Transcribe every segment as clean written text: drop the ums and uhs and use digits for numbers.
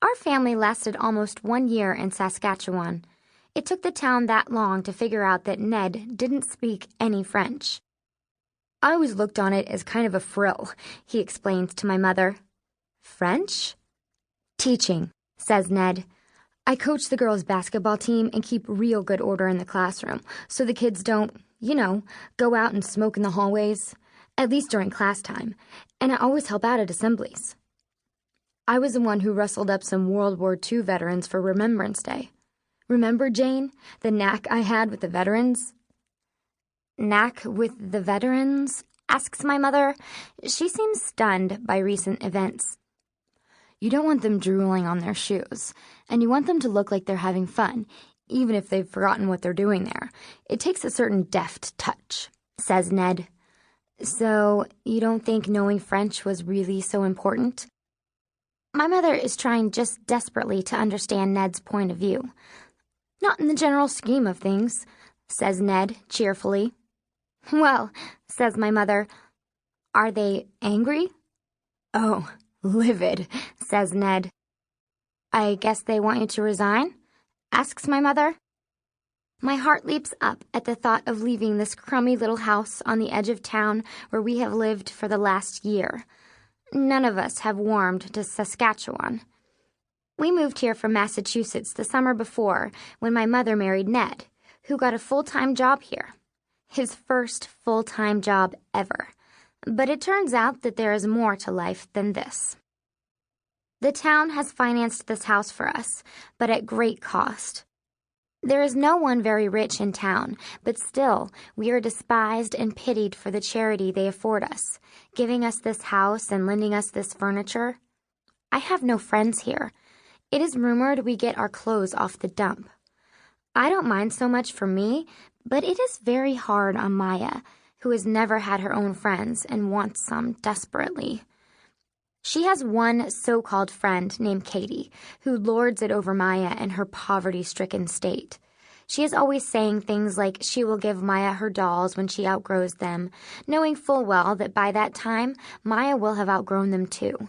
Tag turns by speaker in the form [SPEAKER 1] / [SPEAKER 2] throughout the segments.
[SPEAKER 1] Our family lasted almost 1 year in Saskatchewan. It took the town that long to figure out that Ned didn't speak any French. I always looked on it as kind of a frill, he explains to my mother. French? Teaching, says Ned. I coach the girls' basketball team and keep real good order in the classroom, so the kids don't, go out and smoke in the hallways, at least during class time, and I always help out at assemblies. I was the one who rustled up some World War II veterans for Remembrance Day. Remember, Jane, the knack I had with the veterans? Knack with the veterans? Asks my mother. She seems stunned by recent events. You don't want them drooling on their shoes, and you want them to look like they're having fun, even if they've forgotten what they're doing there. It takes a certain deft touch, says Ned. So, you don't think knowing French was really so important? My mother is trying just desperately to understand Ned's point of view. Not in the general scheme of things, says Ned cheerfully. Well, says my mother, are they angry? Oh, livid, says Ned. I guess they want you to resign? Asks my mother. My heart leaps up at the thought of leaving this crummy little house on the edge of town where we have lived for the last year. None of us have warmed to Saskatchewan. We moved here from Massachusetts the summer before when my mother married Ned, who got a full-time job here. His first full-time job ever. But it turns out that there is more to life than this. The town has financed this house for us, but at great cost. There is no one very rich in town, but still, we are despised and pitied for the charity they afford us, giving us this house and lending us this furniture. I have no friends here. It is rumored we get our clothes off the dump. I don't mind so much for me, but it is very hard on Maya, who has never had her own friends and wants some desperately. She has one so-called friend named Katie, who lords it over Maya in her poverty-stricken state. She is always saying things like she will give Maya her dolls when she outgrows them, knowing full well that by that time, Maya will have outgrown them too.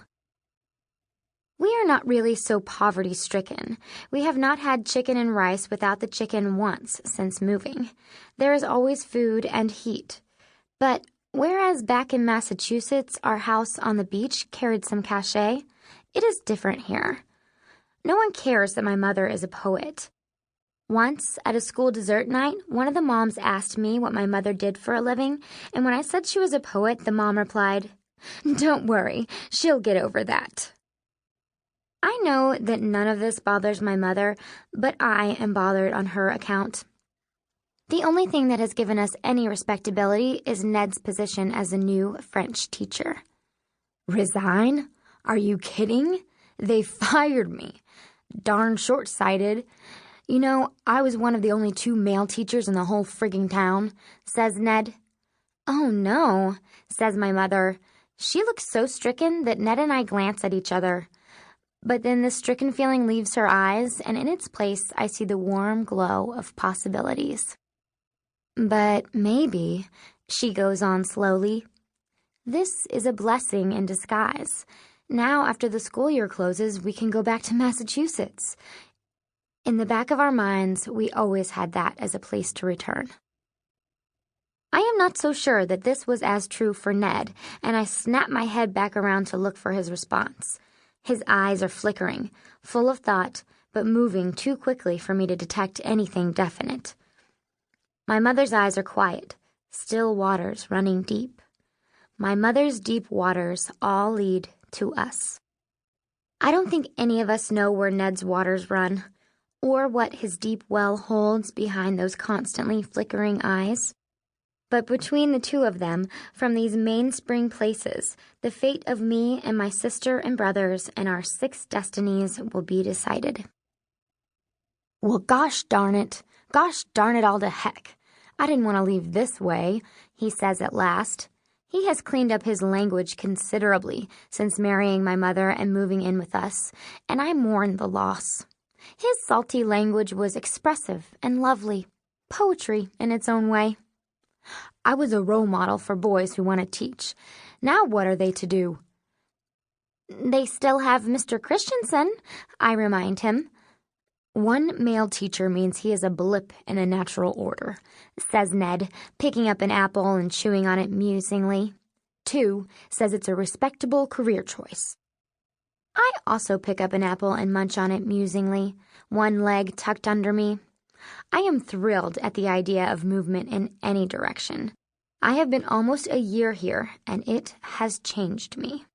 [SPEAKER 1] We are not really so poverty-stricken. We have not had chicken and rice without the chicken once since moving. There is always food and heat. But whereas back in Massachusetts our house on the beach carried some cachet, it is different here. No one cares that my mother is a poet. Once, at a school dessert night, one of the moms asked me what my mother did for a living, and when I said she was a poet, the mom replied, "Don't worry, she'll get over that." I know that none of this bothers my mother, but I am bothered on her account. The only thing that has given us any respectability is Ned's position as a new French teacher. Resign? Are you kidding? They fired me. Darn short-sighted. You know, I was one of the only 2 male teachers in the whole frigging town, says Ned. Oh no, says my mother. She looks so stricken that Ned and I glance at each other. But then the stricken feeling leaves her eyes, and in its place I see the warm glow of possibilities. But maybe, she goes on slowly, this is a blessing in disguise. Now, after the school year closes, we can go back to Massachusetts. In the back of our minds, we always had that as a place to return. I am not so sure that this was as true for Ned, and I snap my head back around to look for his response. His eyes are flickering, full of thought, but moving too quickly for me to detect anything definite. My mother's eyes are quiet, still waters running deep. My mother's deep waters all lead to us. I don't think any of us know where Ned's waters run, or what his deep well holds behind those constantly flickering eyes. But between the 2 of them, from these mainspring places, the fate of me and my sister and brothers and our 6 destinies will be decided. Well, gosh darn it all to heck. I didn't want to leave this way, he says at last. He has cleaned up his language considerably since marrying my mother and moving in with us, and I mourn the loss. His salty language was expressive and lovely, poetry in its own way. I was a role model for boys who want to teach. Now what are they to do? They still have Mr. Christensen, I remind him. One male teacher means he is a blip in a natural order, says Ned, picking up an apple and chewing on it musingly. 2 says it's a respectable career choice. I also pick up an apple and munch on it musingly, one leg tucked under me. I am thrilled at the idea of movement in any direction. I have been almost a year here, and it has changed me.